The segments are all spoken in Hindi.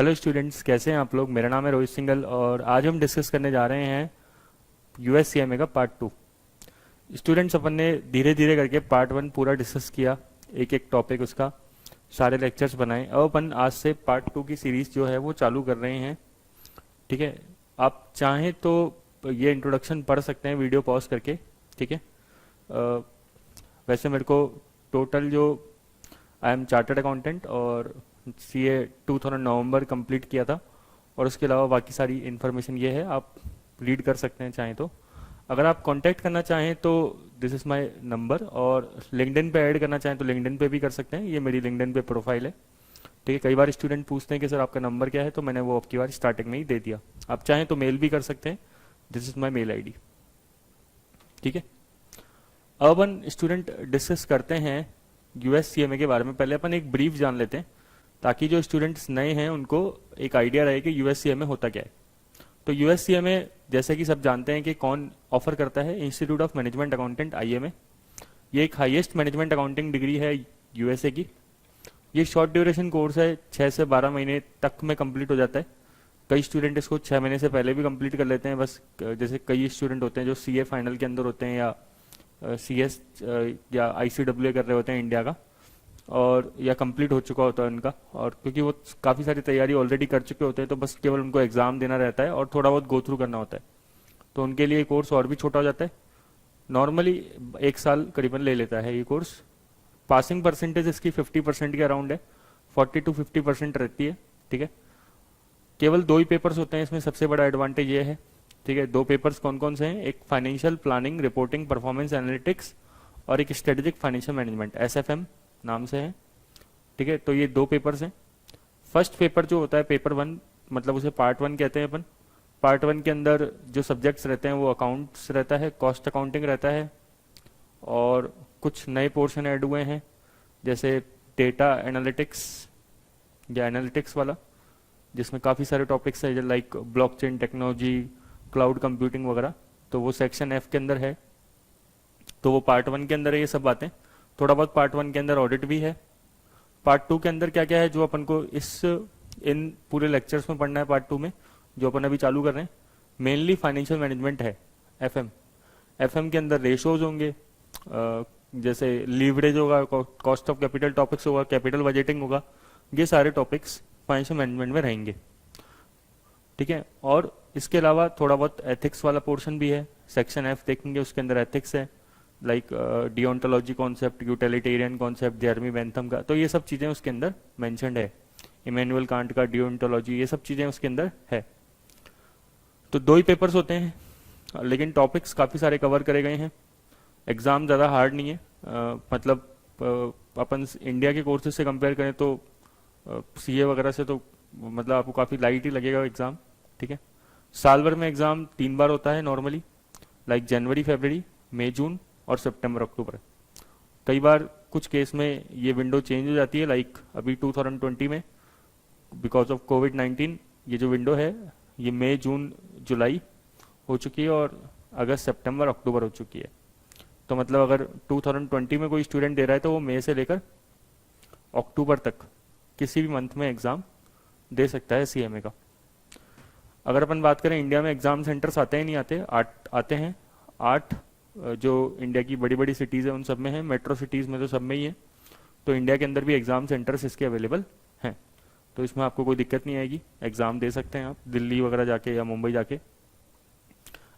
हेलो स्टूडेंट्स, कैसे हैं आप लोग। मेरा नाम है रोहित सिंघल और आज हम डिस्कस करने जा रहे हैं यूएससीएमए का पार्ट 2। स्टूडेंट्स, अपन ने धीरे धीरे करके पार्ट 1 पूरा डिस्कस किया, एक एक टॉपिक उसका सारे लेक्चर्स बनाए। अब अपन आज से पार्ट 2 की सीरीज जो है वो चालू कर रहे हैं। ठीक है, आप चाहें तो ये इंट्रोडक्शन पढ़ सकते हैं वीडियो पॉज करके। ठीक है, वैसे मेरे को टोटल जो आई एम चार्टर्ड अकाउंटेंट और सीए 2000 नवंबर कंप्लीट किया था, और उसके अलावा बाकी सारी इन्फॉर्मेशन ये है, आप रीड कर सकते हैं चाहें तो। अगर आप कांटेक्ट करना चाहें तो दिस इज़ माय नंबर, और लिंक्डइन पे ऐड करना चाहें तो लिंक्डइन पे भी कर सकते हैं। ये मेरी लिंक्डइन पे प्रोफाइल है। ठीक है, कई बार स्टूडेंट पूछते हैं कि सर आपका नंबर क्या है, तो मैंने वो आपकी बार स्टार्टिंग में ही दे दिया। आप चाहें तो मेल भी कर सकते हैं, this is my mail ID. ठीक है, अब अपन स्टूडेंट डिस्कस करते हैं यूएससीएमए के बारे में। पहले अपन एक ब्रीफ जान लेते हैं ताकि जो स्टूडेंट्स नए हैं उनको एक आइडिया रहे कि यूएससीएमए होता क्या है। तो यूएससीएमए जैसे कि सब जानते हैं कि कौन ऑफर करता है, institute of management accountant IMA. ये एक हाईएस्ट मैनेजमेंट अकाउंटिंग डिग्री है यूएसए की। ये शॉर्ट ड्यूरेशन कोर्स है, 6 से 12 महीने तक में कंप्लीट हो जाता है। कई स्टूडेंट इसको 6 महीने से पहले भी कंप्लीट कर लेते हैं। बस जैसे कई स्टूडेंट होते हैं जो सीए फाइनल के अंदर होते हैं, या सीएस या आईसीडब्ल्यू कर रहे होते हैं इंडिया का, और या कंप्लीट हो चुका होता है उनका, और क्योंकि वो काफ़ी सारी तैयारी ऑलरेडी कर चुके होते हैं तो बस केवल उनको एग्ज़ाम देना रहता है और थोड़ा बहुत गो थ्रू करना होता है। तो उनके लिए कोर्स और भी छोटा हो जाता है। नॉर्मली 1 साल करीबन ले लेता है ये कोर्स। पासिंग परसेंटेज इसकी 50% के अराउंड है, 40 to 50% रहती है। ठीक है, केवल 2 ही पेपर्स होते हैं इसमें, सबसे बड़ा एडवांटेज ये है। ठीक है, 2 पेपर्स कौन कौन से हैं, एक financial planning reporting performance analytics, और एक स्ट्रेटेजिक फाइनेंशियल मैनेजमेंट एसएफएम नाम से है। ठीक है, तो ये 2 पेपर्स हैं। फर्स्ट पेपर जो होता है पेपर 1, मतलब उसे पार्ट 1 कहते हैं अपन। पार्ट 1 के अंदर जो सब्जेक्ट्स रहते हैं वो अकाउंट्स रहता है, कॉस्ट अकाउंटिंग रहता है, और कुछ नए पोर्शन ऐड हुए हैं जैसे डेटा एनालिटिक्स या एनालिटिक्स वाला, जिसमें काफ़ी सारे टॉपिक्स है like blockchain technology, cloud computing वगैरह। तो वो सेक्शन एफ के अंदर है, तो वो पार्ट 1 के अंदर है ये सब बातें। थोड़ा बहुत पार्ट 1 के अंदर ऑडिट भी है। पार्ट 2 के अंदर क्या क्या है जो अपन को इन पूरे लेक्चर्स में पढ़ना है पार्ट 2 में, जो अपन अभी चालू कर रहे हैं, मेनली फाइनेंशियल मैनेजमेंट है। एफएम एफएम के अंदर रेशोज होंगे, जैसे लीवरेज होगा, कॉस्ट ऑफ कैपिटल टॉपिक्स होगा, कैपिटल बजटिंग होगा। ये सारे टॉपिक्स फाइनेंशियल मैनेजमेंट में रहेंगे। ठीक है, और इसके अलावा थोड़ा बहुत एथिक्स वाला पोर्शन भी है। सेक्शन एफ देखेंगे, उसके अंदर एथिक्स है, like deontology concept, utilitarian concept Jeremy Bentham का, तो ये सब चीज़ें उसके अंदर मैंशनड है। इमैनुअल कांट का डिओन्टोलॉजी, ये सब चीज़ें उसके अंदर है। तो 2 ही पेपर्स होते हैं, लेकिन टॉपिक्स काफ़ी सारे कवर करे गए हैं। एग्ज़ाम ज़्यादा हार्ड नहीं है, मतलब अपन इंडिया के कोर्सेज से कंपेयर करें तो सीए वगैरह से तो मतलब आपको काफ़ी लाइट ही लगेगा एग्ज़ाम। ठीक है, साल भर में एग्ज़ाम 3 बार होता है नॉर्मली, लाइक जनवरी फरवरी, मई जून और सितंबर अक्टूबर। कई बार कुछ केस में ये विंडो चेंज हो जाती है, लाइक अभी 2020 में बिकॉज ऑफ कोविड-19 ये जो विंडो है ये मई जून जुलाई हो चुकी है, और अगस्त सितंबर अक्टूबर हो चुकी है। तो मतलब अगर 2020 में कोई स्टूडेंट दे रहा है तो वो मई से लेकर अक्टूबर तक किसी भी मंथ में एग्ज़ाम दे सकता है सीएमए का। अगर अपन बात करें इंडिया में एग्ज़ाम सेंटर्स आते हैं नहीं आते, 8 आते हैं। 8 जो इंडिया की बड़ी बड़ी सिटीज़ है उन सब में है, मेट्रो सिटीज़ में तो सब में ही है। तो इंडिया के अंदर भी एग्ज़ाम सेंटर्स इसके अवेलेबल हैं, तो इसमें आपको कोई दिक्कत नहीं आएगी, एग्ज़ाम दे सकते हैं आप दिल्ली वगैरह जाके या मुंबई जाके।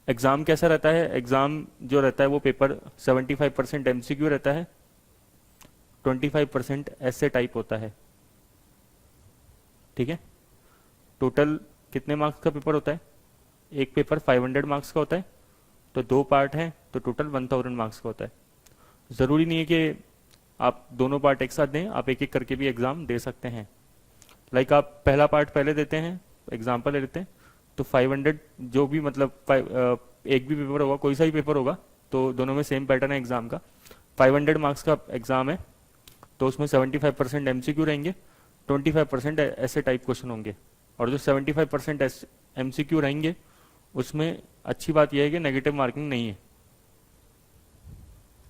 एग्ज़ाम कैसा रहता है, एग्ज़ाम जो रहता है वो पेपर 75% एमसीक्यू रहता है, 25% ऐसे टाइप होता है। ठीक है, टोटल कितने मार्क्स का पेपर होता है, एक पेपर 500 मार्क्स का होता है, तो 2 पार्ट हैं तो टोटल 1000 मार्क्स का होता है। ज़रूरी नहीं है कि आप दोनों पार्ट एक साथ दें, आप एक एक करके भी एग्ज़ाम दे सकते हैं। लाइक आप पहला पार्ट पहले देते हैं, एग्जाम्पल ले लेते हैं, तो 500 जो भी मतलब एक भी पेपर होगा, कोई सा भी पेपर होगा, तो दोनों में सेम पैटर्न है एग्जाम का। 500 मार्क्स का एग्जाम है, तो उसमें 75% एमसीक्यू रहेंगे, 25% ऐसे टाइप क्वेश्चन होंगे। और जो 75% एमसीक्यू रहेंगे उसमें अच्छी बात यह है कि नेगेटिव मार्किंग नहीं है।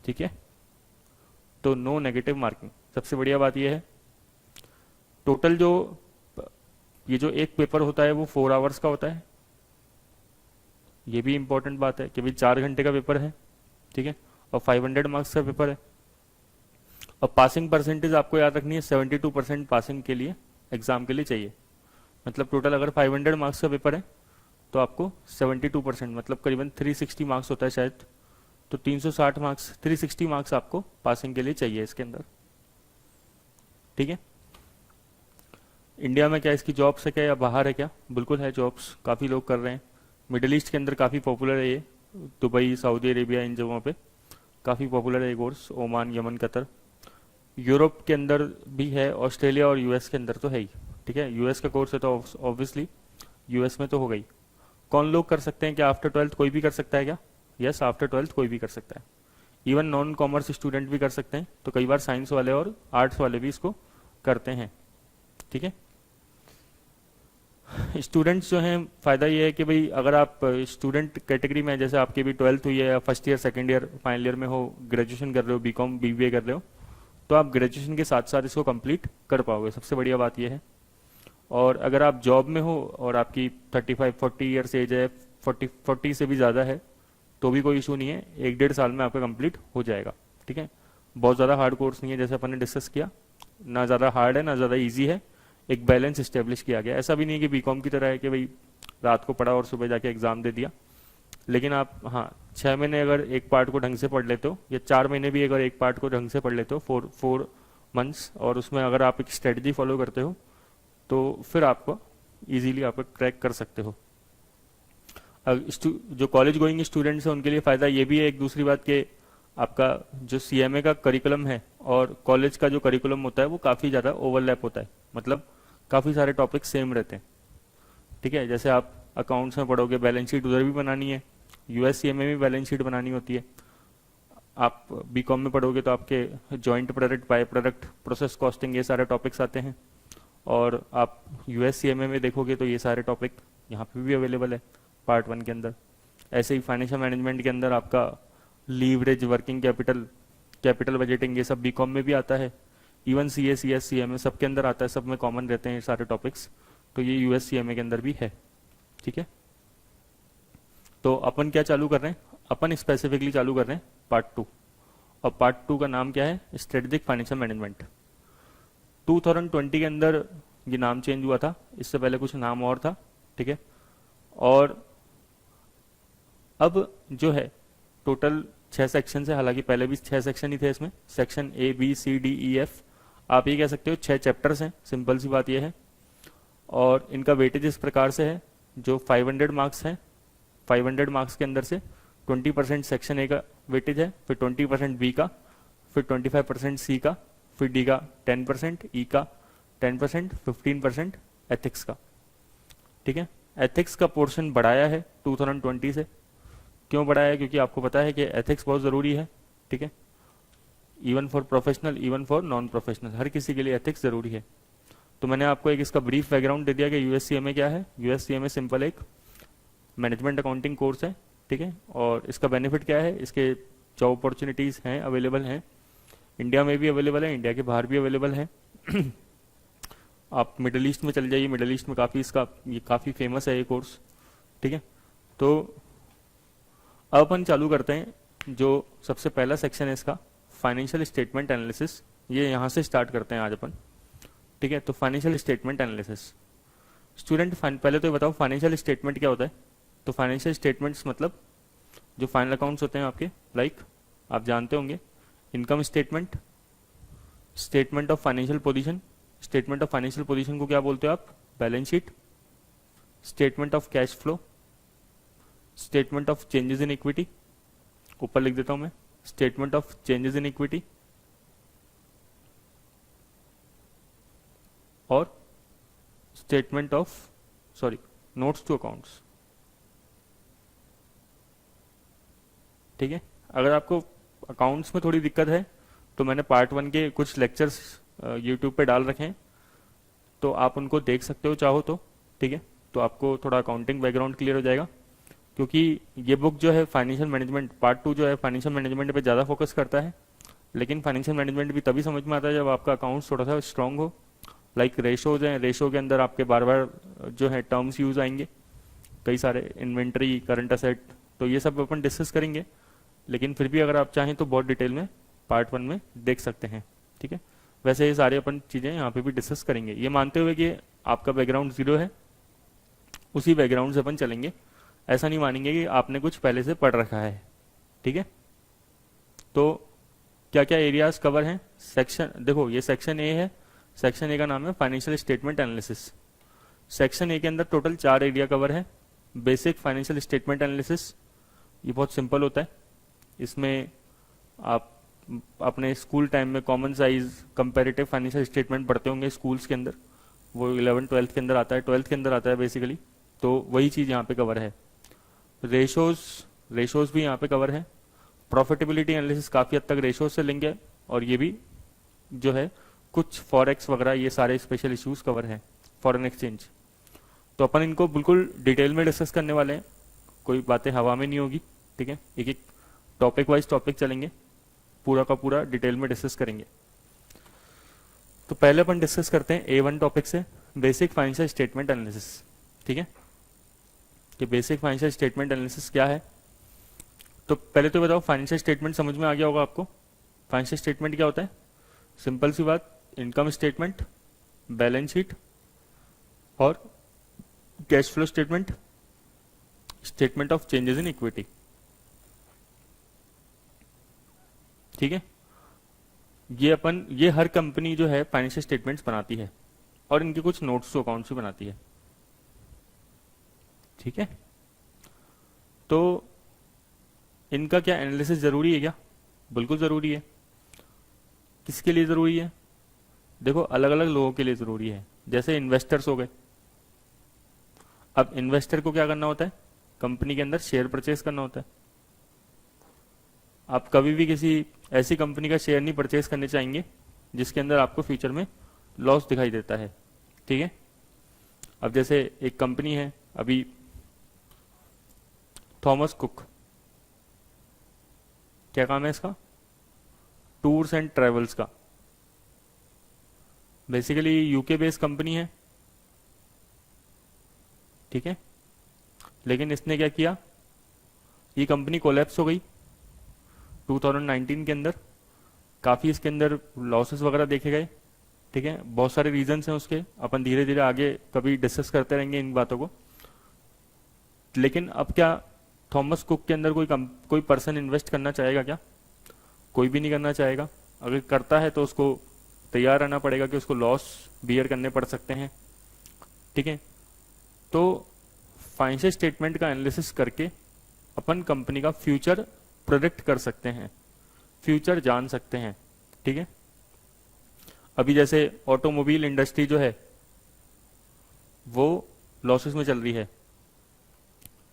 ठीक है, तो नो नेगेटिव मार्किंग, सबसे बढ़िया बात यह है। टोटल जो ये जो एक पेपर होता है वो 4 आवर्स का होता है, ये भी इंपॉर्टेंट बात है कि भाई 4 घंटे का पेपर है, ठीक है, और 500 मार्क्स का पेपर है। और पासिंग परसेंटेज आपको याद रखनी है, 72% पासिंग के लिए एग्जाम के लिए चाहिए। मतलब टोटल अगर 500 मार्क्स का पेपर है तो आपको 72% मतलब करीबन 360 मार्क्स होता है शायद, तो 360 मार्क्स 360 मार्क्स आपको पासिंग के लिए चाहिए इसके अंदर, ठीक है। इंडिया में क्या इसकी जॉब्स है क्या या बाहर है क्या? बिल्कुल है, जॉब्स काफ़ी लोग कर रहे हैं। मिडिल ईस्ट के अंदर काफ़ी पॉपुलर है ये, दुबई, सऊदी अरेबिया, इन जगहों पे काफ़ी पॉपुलर है ये course, Oman, Yemen, Qatar. Europe के अंदर भी है, ऑस्ट्रेलिया और यूएस के अंदर तो है ही, ठीक है। यूएस का कोर्स है तो ऑब्वियसली यूएस में तो हो गई। कौन लोग कर सकते हैं? क्या आफ्टर 12th कोई भी कर सकता है क्या? यस, आफ्टर 12th कोई भी कर सकता है, इवन नॉन कॉमर्स स्टूडेंट भी कर सकते हैं। तो कई बार साइंस वाले और आर्ट्स वाले भी इसको करते हैं, ठीक है। स्टूडेंट्स जो हैं, फ़ायदा ये है कि भाई अगर आप स्टूडेंट कैटेगरी में, जैसे आपकी भी 12th हुई है या first year, second year, final year में हो, ग्रेजुएशन कर रहे हो, बीकॉम, बीबीए कर रहे हो, तो आप ग्रेजुएशन के साथ साथ इसको कंप्लीट कर पाओगे, सबसे बढ़िया बात यह है। और अगर आप जॉब में हो और आपकी 35-40 ईयर्स एज है, 40 से भी ज़्यादा है, तो भी कोई इशू नहीं है, 1-1.5 साल में आपका कंप्लीट हो जाएगा, ठीक है। बहुत ज़्यादा हार्ड कोर्स नहीं है, जैसे अपन ने डिस्कस किया, ना ज़्यादा हार्ड है ना ज़्यादा ईजी है, एक बैलेंस इस्टेब्लिश किया गया। ऐसा भी नहीं है कि बीकॉम की तरह है कि भाई रात को पढ़ा और सुबह जाके एग्जाम दे दिया। लेकिन आप, हाँ, 6 महीने अगर एक पार्ट को ढंग से पढ़ लेते हो, या 4 महीने भी अगर एक पार्ट को ढंग से पढ़ लेते हो, 4 मंथ्स, और उसमें अगर आप एक स्ट्रेटजी फॉलो करते हो, तो फिर आपको इजीली आप क्रैक कर सकते हो। जो कॉलेज गोइंग स्टूडेंट्स हैं उनके लिए फ़ायदा ये भी है, एक दूसरी बात, कि आपका जो सीएमए का करिकुलम है और कॉलेज का जो करिकुलम होता है वो काफ़ी ज़्यादा ओवरलैप होता है, मतलब काफ़ी सारे टॉपिक सेम रहते हैं, ठीक है। जैसे आप अकाउंट्स में पढ़ोगे, बैलेंस शीट उधर भी बनानी है, यूएससीएमए में बैलेंस शीट बनानी होती है। आप बीकॉम में पढ़ोगे तो आपके joint product, by product, process costing, ये सारे टॉपिक्स आते हैं। और आप यूएससीएमए में देखोगे तो ये सारे टॉपिक यहाँ पे भी अवेलेबल है पार्ट 1 के अंदर। ऐसे ही फाइनेंशियल मैनेजमेंट के अंदर आपका leverage, working capital, capital budgeting, ये सब बीकॉम में भी आता है। इवन सीए, सीएस, सीएमए सब के अंदर आता है, सब में कॉमन रहते हैं ये सारे टॉपिक्स, तो ये यूएससीएमए के अंदर भी है, ठीक है। तो अपन क्या चालू कर रहे हैं? अपन स्पेसिफिकली चालू कर रहे हैं पार्ट 2, और पार्ट 2 का नाम क्या है? Strategic financial management. 2020 के अंदर ये नाम चेंज हुआ था, इससे पहले कुछ नाम और था, ठीक है। और अब जो है टोटल 6 सेक्शन है, हालांकि पहले भी 6 सेक्शन ही थे इसमें, section A, B, C, D, E, F, आप ये कह सकते हो 6 चैप्टर्स हैं, सिंपल सी बात ये है। और इनका वेटेज इस प्रकार से है, जो 500 मार्क्स हैं, 500 मार्क्स के अंदर से 20% सेक्शन ए का वेटेज है, फिर 20% बी का, फिर 25% सी का, फिर डी का 10%, ई का 10%, 15% एथिक्स का, ठीक है। एथिक्स का पोर्शन बढ़ाया है 2020 से। क्यों बढ़ाया है? क्योंकि आपको पता है कि एथिक्स बहुत ज़रूरी है, ठीक है, even for professional, even for non professional, हर किसी के लिए एथिक्स ज़रूरी है। तो मैंने आपको एक इसका ब्रीफ बैकग्राउंड दे दिया कि यूएससीएमए क्या है। यूएससीएमए सिंपल एक मैनेजमेंट अकाउंटिंग कोर्स है, ठीक है। और इसका बेनिफिट क्या है? इसके जॉब अपॉर्चुनिटीज़ हैं, अवेलेबल हैं, इंडिया में भी अवेलेबल है, इंडिया के बाहर भी अवेलेबल है। आप मिडल ईस्ट में चले जाइए, मिडल ईस्ट में काफ़ी इसका ये काफ़ी फेमस है ये कोर्स, ठीक है। तो अब अपन चालू करते हैं जो सबसे पहला सेक्शन है इसका, फाइनेंशियल स्टेटमेंट एनालिसिस। ये यहाँ से स्टार्ट करते हैं आज अपन, ठीक है। तो फाइनेंशियल स्टेटमेंट एनालिसिस, स्टूडेंट पहले तो ये बताओ फाइनेंशियल स्टेटमेंट क्या होता है। तो फाइनेंशियल स्टेटमेंट्स मतलब जो फाइनल अकाउंट्स होते हैं आपके, लाइक आप जानते होंगे income statement, statement of financial position. Statement of financial position को क्या बोलते हो आप? Balance sheet. Statement of cash flow, statement of changes in equity, ऊपर लिख देता हूं मैं, statement of changes in equity, और statement of notes to accounts, ठीक है। अगर आपको अकाउंट्स में थोड़ी दिक्कत है तो मैंने पार्ट 1 के कुछ लेक्चर्स यूट्यूब पे डाल रखे हैं, तो आप उनको देख सकते हो चाहो तो, ठीक है। तो आपको थोड़ा अकाउंटिंग बैकग्राउंड क्लियर हो जाएगा, क्योंकि ये बुक जो है फाइनेंशियल मैनेजमेंट पार्ट 2 जो है फाइनेंशियल मैनेजमेंट पे ज़्यादा फोकस करता है। लेकिन फाइनेंशियल मैनेजमेंट भी तभी समझ में आता है जब आपका अकाउंट्स थोड़ा सा स्ट्रांग हो लाइक रेशोज हैं, रेशो के अंदर आपके बार बार जो है टर्म्स यूज आएंगे, कई सारे इन्वेंट्री, करंट असेट, तो ये सब अपन डिस्कस करेंगे। लेकिन फिर भी अगर आप चाहें तो बहुत डिटेल में पार्ट 1 में देख सकते हैं, ठीक है। वैसे ये सारी अपन चीज़ें यहाँ पे भी डिस्कस करेंगे, ये मानते हुए कि आपका बैकग्राउंड जीरो है, उसी बैकग्राउंड से अपन चलेंगे। ऐसा नहीं मानेंगे कि आपने कुछ पहले से पढ़ रखा है, ठीक है। तो क्या क्या एरियाज कवर हैं, सेक्शन देखो, ये सेक्शन ए है। सेक्शन ए का नाम है financial statement analysis. Section A के अंदर टोटल 4 एरिया कवर है। बेसिक फाइनेंशियल स्टेटमेंट एनालिसिस, ये बहुत सिंपल होता है। इसमें आप अपने स्कूल टाइम में common size comparative financial statement पढ़ते होंगे स्कूल्स के अंदर, वो 11th 12th के अंदर आता है, 12th के अंदर आता है बेसिकली, तो वही चीज़ यहाँ पे कवर है। रेशोज भी यहाँ पे कवर है। प्रॉफिटेबिलिटी एनालिसिस काफ़ी हद तक रेशोज से लिंक है, और ये भी जो है कुछ फॉरेक्स वगैरह, ये सारे स्पेशल इश्यूज कवर हैं, फॉरेन एक्सचेंज। तो अपन इनको बिल्कुल डिटेल में डिस्कस करने वाले हैं, कोई बातें हवा में नहीं होगी, ठीक है। एक एक टॉपिक वाइज टॉपिक चलेंगे, पूरा का पूरा डिटेल में डिस्कस करेंगे। तो पहले अपन डिस्कस करते हैं A1 टॉपिक से, बेसिक फाइनेंशियल स्टेटमेंट एनालिसिस, ठीक है। कि बेसिक फाइनेंशियल स्टेटमेंट एनालिसिस क्या है। तो पहले तो बताओ, फाइनेंशियल स्टेटमेंट समझ में आ गया होगा आपको। फाइनेंशियल स्टेटमेंट क्या होता है, सिंपल सी बात, इनकम स्टेटमेंट, बैलेंस शीट और cash flow statement, statement of changes in equity, ठीक है। ये हर कंपनी जो है फाइनेंशियल स्टेटमेंट्स बनाती है, और इनके कुछ नोट्स टू अकाउंट्स भी बनाती है, ठीक है। तो इनका क्या एनालिसिस जरूरी है क्या, बिल्कुल जरूरी है। किसके लिए जरूरी है, देखो अलग अलग लोगों के लिए जरूरी है। जैसे इन्वेस्टर्स हो गए, अब इन्वेस्टर को क्या करना होता है, कंपनी के अंदर शेयर परचेज करना होता है। आप कभी भी किसी ऐसी कंपनी का शेयर नहीं परचेज करने चाहेंगे जिसके अंदर आपको फ्यूचर में लॉस दिखाई देता है, ठीक है। अब जैसे एक कंपनी है अभी, थॉमस कुक, क्या काम है इसका, टूर्स एंड ट्रेवल्स का। बेसिकली यूके बेस्ड कंपनी है, ठीक है। लेकिन इसने क्या किया, ये कंपनी कोलैप्स हो गई 2019 के अंदर। काफ़ी इसके अंदर लॉसेस वगैरह देखे गए, ठीक है। बहुत सारे रीजंस हैं उसके, अपन धीरे धीरे आगे कभी डिस्कस करते रहेंगे इन बातों को। लेकिन अब क्या थॉमस कुक के अंदर कोई पर्सन इन्वेस्ट करना चाहेगा क्या, कोई भी नहीं करना चाहेगा। अगर करता है तो उसको तैयार रहना पड़ेगा कि उसको लॉस बियर करने पड़ सकते हैं, ठीक है। तो फाइनेंशियल स्टेटमेंट का एनालिसिस करके अपन कंपनी का फ्यूचर प्रेडिक्ट कर सकते हैं, फ्यूचर जान सकते हैं, ठीक है। अभी जैसे ऑटोमोबाइल इंडस्ट्री जो है वो लॉसेस में चल रही है,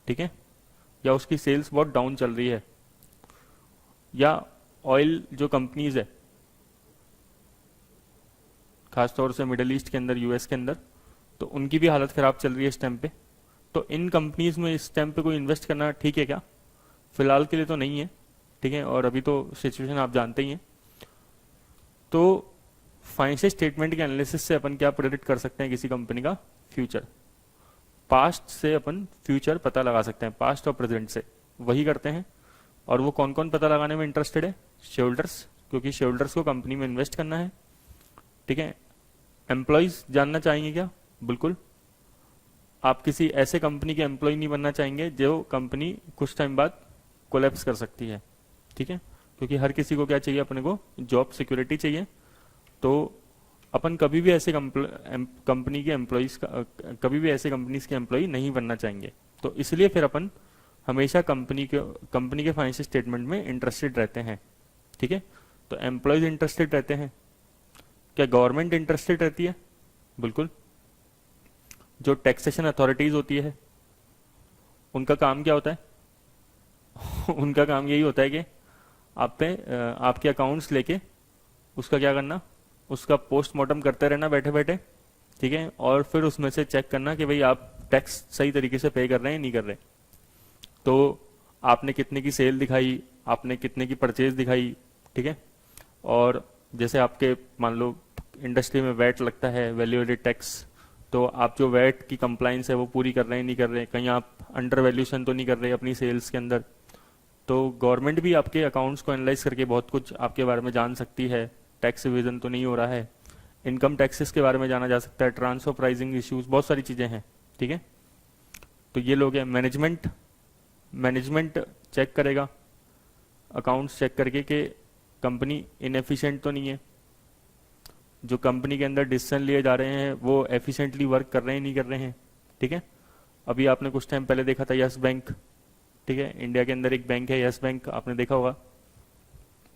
ठीक है, या उसकी सेल्स बहुत डाउन चल रही है, या ऑयल जो कंपनीज है खासतौर से मिडिल ईस्ट के अंदर, यूएस के अंदर, तो उनकी भी हालत खराब चल रही है इस टाइम पे। तो इन कंपनीज में इस टाइम पे कोई इन्वेस्ट करना ठीक है क्या, फिलहाल के लिए तो नहीं है, ठीक है। और अभी तो सिचुएशन आप जानते ही हैं। तो फाइनेंशियल स्टेटमेंट के एनालिसिस से अपन क्या प्रेडिक्ट कर सकते हैं किसी कंपनी का फ्यूचर, पास्ट से अपन फ्यूचर पता लगा सकते हैं, पास्ट और प्रेजेंट से वही करते हैं। और वो कौन कौन पता लगाने में इंटरेस्टेड है, शेयरहोल्डर्स, क्योंकि शेयरहोल्डर्स को कंपनी में इन्वेस्ट करना है, ठीक है। एम्प्लॉयज जानना चाहेंगे क्या, बिल्कुल। आप किसी ऐसे कंपनी के एम्प्लॉय नहीं बनना चाहेंगे जो कंपनी कुछ टाइम बाद कोलैप्स कर सकती है, ठीक है। क्योंकि हर किसी को क्या चाहिए, अपने को जॉब सिक्योरिटी चाहिए। तो अपन कभी भी ऐसे कंपनी के एम्प्लॉयज कभी भी ऐसे कंपनीज के एम्प्लॉय नहीं बनना चाहेंगे। तो इसलिए फिर अपन हमेशा कंपनी के फाइनेंशियल स्टेटमेंट में इंटरेस्टेड रहते हैं, ठीक है। तो एम्प्लॉयज इंटरेस्टेड रहते हैं, क्या गवर्नमेंट इंटरेस्टेड रहती है, बिल्कुल। जो टैक्सेशन अथॉरिटीज होती है उनका काम क्या होता है उनका काम यही होता है कि आप पे आपके अकाउंट्स लेके उसका क्या करना, उसका पोस्टमार्टम करते रहना बैठे बैठे, ठीक है। और फिर उसमें से चेक करना कि भाई आप टैक्स सही तरीके से पे कर रहे हैं नहीं कर रहे। तो आपने कितने की सेल दिखाई, आपने कितने की परचेज दिखाई, ठीक है। और जैसे आपके मान लो इंडस्ट्री में वैट लगता है, वैल्यू एडेड टैक्स, तो आप जो वैट की कंप्लाइंस है वो पूरी कर रहे हैं नहीं कर रहे हैं, कहीं आप अंडर वैल्यूशन तो नहीं कर रहे अपनी सेल्स के अंदर। तो गवर्नमेंट भी आपके अकाउंट्स को एनालाइज करके बहुत कुछ आपके बारे में जान सकती है, टैक्स इवेजन तो नहीं हो रहा है, इनकम टैक्सेस के बारे में जाना जा सकता है, ट्रांसफर प्राइसिंग इश्यूज, बहुत सारी चीज़ें हैं। ठीक है, तो ये लोग हैं मैनेजमेंट। मैनेजमेंट चेक करेगा अकाउंट्स चेक करके कि कंपनी इनएफिशिएंट तो नहीं है, जो कंपनी के अंदर डिसीजन लिए जा रहे हैं वो एफिशिएंटली वर्क कर रहे हैं नहीं कर रहे हैं। ठीक है, अभी आपने कुछ टाइम पहले देखा था यस बैंक। ठीक है, इंडिया के अंदर एक बैंक है यस बैंक, आपने देखा होगा।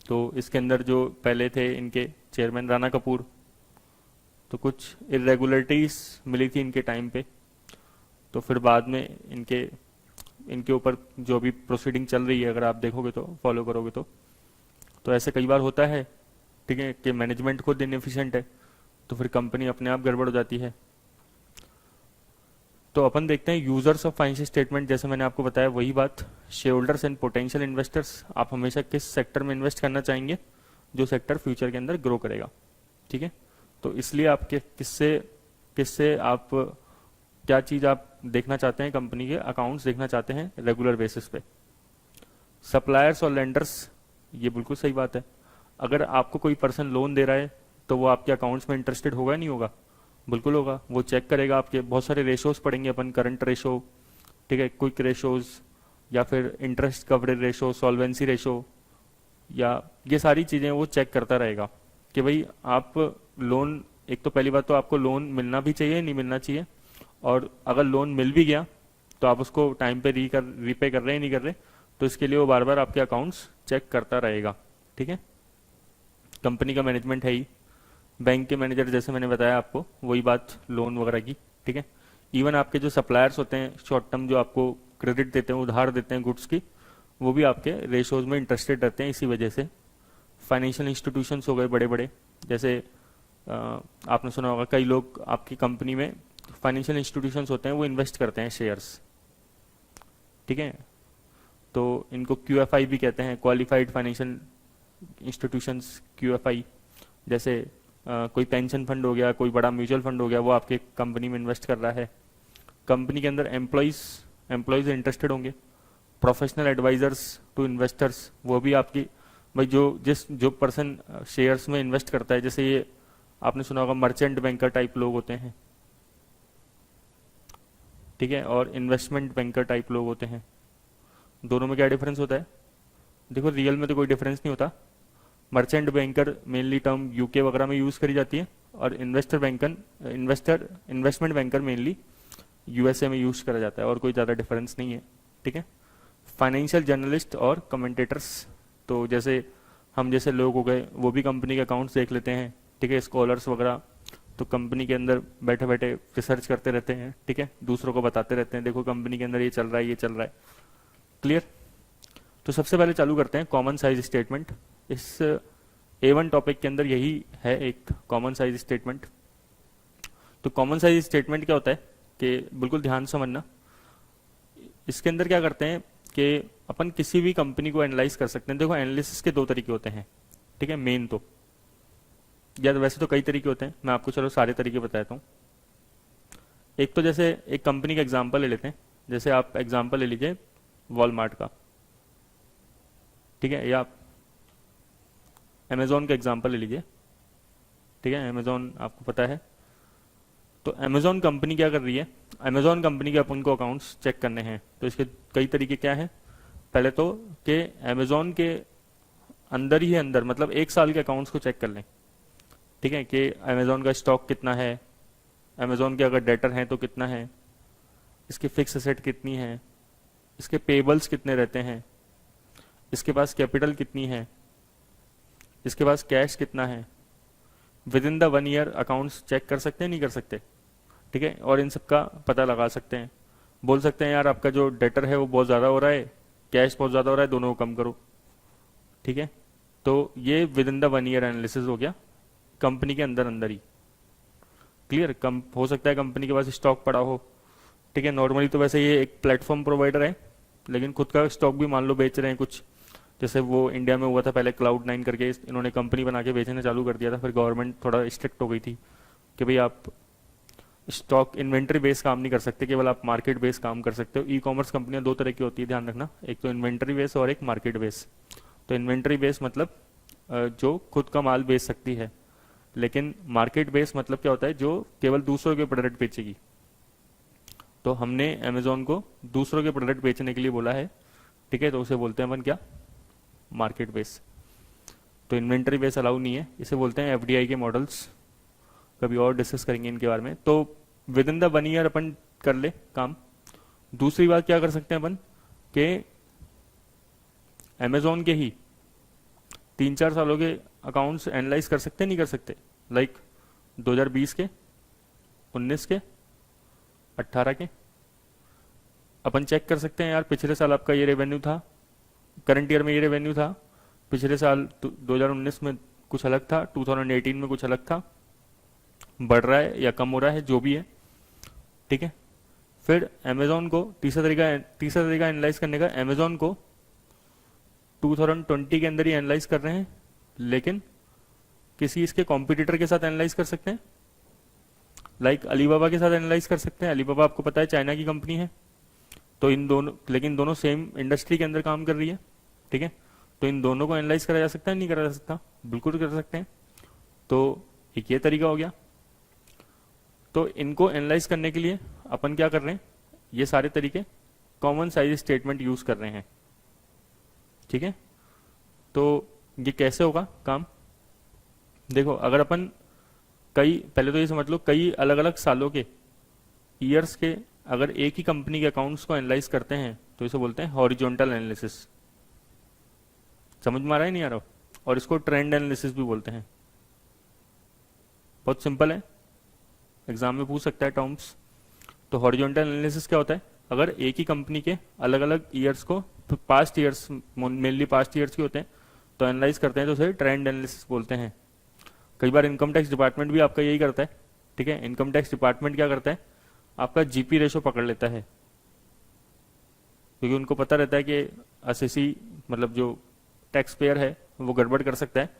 तो इसके अंदर जो पहले थे इनके चेयरमैन राणा कपूर, तो कुछ इरेगुलरिटीज मिली थी इनके टाइम पे, तो फिर बाद में इनके इनके ऊपर जो भी प्रोसीडिंग चल रही है अगर आप देखोगे तो फॉलो करोगे तो ऐसे कई बार होता है। ठीक है, कि मैनेजमेंट खुद इनएफिशिएंट है तो फिर कंपनी अपने आप गड़बड़ हो जाती है। तो अपन देखते हैं यूजर्स ऑफ फाइनेंशियल स्टेटमेंट, जैसे मैंने आपको बताया वही बात, share holders and potential investors, आप हमेशा किस सेक्टर में इन्वेस्ट करना चाहेंगे, जो सेक्टर फ्यूचर के अंदर ग्रो करेगा। ठीक है, तो इसलिए आपके किससे किससे आप क्या चीज आप देखना चाहते हैं, कंपनी के अकाउंट्स देखना चाहते हैं रेगुलर बेसिस पे। सप्लायर्स और लेंडर्स, ये बिल्कुल सही बात है, अगर आपको कोई पर्सन लोन दे रहा है तो वो आपके अकाउंट्स में इंटरेस्टेड होगा नहीं होगा, बिल्कुल होगा। वो चेक करेगा, आपके बहुत सारे रेशोज पढ़ेंगे अपन, करंट रेशो, ठीक है, क्विक रेशोज, या फिर interest coverage ratio, solvency ratio, या ये सारी चीज़ें वो चेक करता रहेगा कि भाई आप लोन, एक तो पहली बात तो आपको लोन मिलना भी चाहिए नहीं मिलना चाहिए, और अगर लोन मिल भी गया तो आप उसको टाइम पे रीपे कर रहे हैं नहीं कर रहे, तो इसके लिए वो बार बार आपके अकाउंट्स चेक करता रहेगा। ठीक है, कंपनी का मैनेजमेंट है ही, बैंक के मैनेजर जैसे मैंने बताया आपको वही बात लोन वगैरह की। ठीक है, इवन आपके जो सप्लायर्स होते हैं शॉर्ट टर्म जो आपको क्रेडिट देते हैं, उधार देते हैं गुड्स की, वो भी आपके रेशोज में इंटरेस्टेड रहते हैं इसी वजह से। फाइनेंशियल इंस्टीट्यूशंस हो गए बड़े बड़े, जैसे आपने सुना होगा कई लोग आपकी कंपनी में फाइनेंशियल इंस्टीट्यूशंस होते हैं वो इन्वेस्ट करते हैं शेयर्स। ठीक है, तो इनको QFI भी कहते हैं, क्वालिफाइड फाइनेंशियल इंस्टीट्यूशंस, QFI। जैसे कोई पेंशन फंड हो गया, कोई बड़ा म्यूचुअल फंड हो गया, वो आपके कंपनी में इन्वेस्ट कर रहा है। कंपनी के अंदर एम्प्लॉयज इंटरेस्टेड होंगे। प्रोफेशनल एडवाइजर्स टू इन्वेस्टर्स, वो भी आपकी भाई जो पर्सन शेयर्स में इन्वेस्ट करता है, जैसे ये आपने सुना होगा मर्चेंट बैंकर टाइप लोग होते हैं। ठीक है, और इन्वेस्टमेंट बैंकर टाइप लोग होते हैं। दोनों में क्या डिफरेंस होता है? देखो रियल में तो कोई डिफरेंस नहीं होता। Merchant banker mainly term UK वगैरह में यूज करी जाती है, और इन्वेस्टमेंट बैंकर मेनली यूएसए में यूज करा जाता है, और कोई ज़्यादा डिफरेंस नहीं है। ठीक है, फाइनेंशियल जर्नलिस्ट और कमेंटेटर्स, तो जैसे हम जैसे लोग हो गए वो भी कंपनी के अकाउंट्स देख लेते हैं। ठीक है, स्कॉलर्स वगैरह तो कंपनी के अंदर बैठे बैठे रिसर्च करते रहते हैं। ठीक है, दूसरों को बताते रहते हैं देखो कंपनी के अंदर ये चल रहा है ये चल रहा है। क्लियर? तो सबसे पहले चालू करते हैं कॉमन साइज स्टेटमेंट। इस A1 टॉपिक के अंदर यही है एक कॉमन साइज स्टेटमेंट। तो कॉमन साइज स्टेटमेंट क्या होता है कि बिल्कुल ध्यान से समझना, इसके अंदर क्या करते हैं कि अपन किसी भी कंपनी को एनालाइज कर सकते हैं। देखो एनालिसिस के दो तरीके होते हैं। ठीक है, मेन तो या तो वैसे तो कई तरीके होते हैं, मैं आपको चलो सारे तरीके बताता हूँ। एक तो जैसे एक कंपनी का एग्जांपल ले लेते हैं, जैसे आप एग्जांपल ले लीजिए वॉलमार्ट का। ठीक है, या आप अमेजोन का एग्जांपल ले लीजिए। ठीक है, अमेजोन आपको पता है। तो अमेजोन कंपनी क्या कर रही है, अमेजोन कंपनी के अपन को अकाउंट्स चेक करने हैं, तो इसके कई तरीके क्या है। पहले तो कि अमेजोन के अंदर ही अंदर मतलब एक साल के अकाउंट्स को चेक कर लें। ठीक है, कि अमेजोन का स्टॉक कितना है, अमेजोन के अगर डेटर हैं तो कितना है, इसकी फिक्स एसेट कितनी है, इसके पेबल्स कितने रहते हैं, इसके पास कैपिटल कितनी है, इसके पास कैश कितना है। Within the 1 year accounts check कर सकते हैं नहीं कर सकते। ठीक है, और इन सब का पता लगा सकते हैं। बोल सकते हैं यार आपका जो डेटर है वो बहुत ज़्यादा हो रहा है, कैश बहुत ज़्यादा हो रहा है, दोनों को कम करो। ठीक है, तो ये with in the 1 year analysis हो गया कंपनी के अंदर अंदर ही। क्लियर? कम हो सकता है कंपनी के पास स्टॉक पड़ा हो। ठीक है, नॉर्मली तो वैसे ये एक प्लेटफॉर्म प्रोवाइडर है, लेकिन खुद का स्टॉक भी मान लो बेच रहे हैं कुछ, जैसे वो इंडिया में हुआ था पहले, क्लाउड 9 करके इन्होंने कंपनी बना के बेचना चालू कर दिया था, फिर गवर्नमेंट थोड़ा स्ट्रिक्ट हो गई थी कि भाई आप स्टॉक इन्वेंट्री बेस काम नहीं कर सकते, केवल आप मार्केट बेस काम कर सकते हो। ई कॉमर्स कंपनियां दो तरह की होती है, ध्यान रखना, एक तो इन्वेंट्री बेस और एक मार्केट बेस। तो इन्वेंट्री बेस मतलब जो खुद का माल बेच सकती है, लेकिन मार्केट बेस मतलब क्या होता है, जो केवल दूसरों के प्रोडक्ट बेचेगी। तो हमने अमेजोन को दूसरों के प्रोडक्ट बेचने के लिए बोला है, ठीक है, तो उसे बोलते हैं अपन क्या, मार्केट बेस। तो इन्वेंट्री बेस अलाउ नहीं है, इसे बोलते हैं एफडीआई के मॉडल्स। कभी और डिस्कस करेंगे इनके बारे में। तो विद इन द 1 ईयर अपन कर ले काम। दूसरी बात क्या कर सकते हैं अपन कि अमेजोन के ही 3-4 सालों के अकाउंट्स एनालाइज कर सकते हैं, नहीं कर सकते, लाइक 2020 के, 19 के, 18 के। अपन चेक कर सकते हैं यार, पिछले साल आपका ये रेवेन्यू था, करंट ईयर में ये रेवेन्यू था, पिछले साल 2019 में कुछ अलग था, 2018 में कुछ अलग था, बढ़ रहा है या कम हो रहा है, जो भी है, ठीक है। फिर अमेजोन को तीसरा तरीका एनालाइज करने का, अमेजोन को 2020 के अंदर ही एनालाइज कर रहे हैं, लेकिन किसी इसके कॉम्पिटिटर के साथ एनालाइज कर सकते हैं, लाइक अलीबाबा के साथ एनालाइज कर सकते हैं। अलीबाबा आपको पता है चाइना की कंपनी है, तो इन दोनों, लेकिन दोनों सेम इंडस्ट्री के अंदर काम कर रही है, ठीक है। तो इन दोनों को एनालाइज करा जा सकता है, नहीं करा जा सकता, बिल्कुल कर सकते हैं। तो एक ये तरीका हो गया। तो इनको एनालाइज करने के लिए अपन क्या कर रहे हैं, ये सारे तरीके कॉमन साइज स्टेटमेंट यूज कर रहे हैं, ठीक है। तो ये कैसे होगा काम, देखो, अगर अपन पहले तो ये समझ लो, कई अलग अलग सालों के, ईयर्स के, अगर एक ही कंपनी के अकाउंट्स को एनालाइज करते हैं तो इसे बोलते हैं हॉरिजॉन्टल एनालिसिस। समझ में आ रहा है, नहीं आ रहा? और इसको ट्रेंड एनालिसिस भी बोलते हैं। बहुत सिंपल है, एग्जाम में पूछ सकता है टर्म्स। तो हॉरिजॉन्टल एनालिसिस क्या होता है, अगर एक ही कंपनी के अलग अलग ईयर्स को, past years, mainly past years के होते हैं, तो एनालाइज करते हैं तो उसे ट्रेंड एनालिसिस बोलते हैं। कई बार इनकम टैक्स डिपार्टमेंट भी आपका यही करता है, ठीक है। इनकम टैक्स डिपार्टमेंट क्या करता है, आपका जीपी रेशो पकड़ लेता है, क्योंकि उनको पता रहता है कि एसएससी मतलब जो टैक्स पेयर है वो गड़बड़ कर सकता है,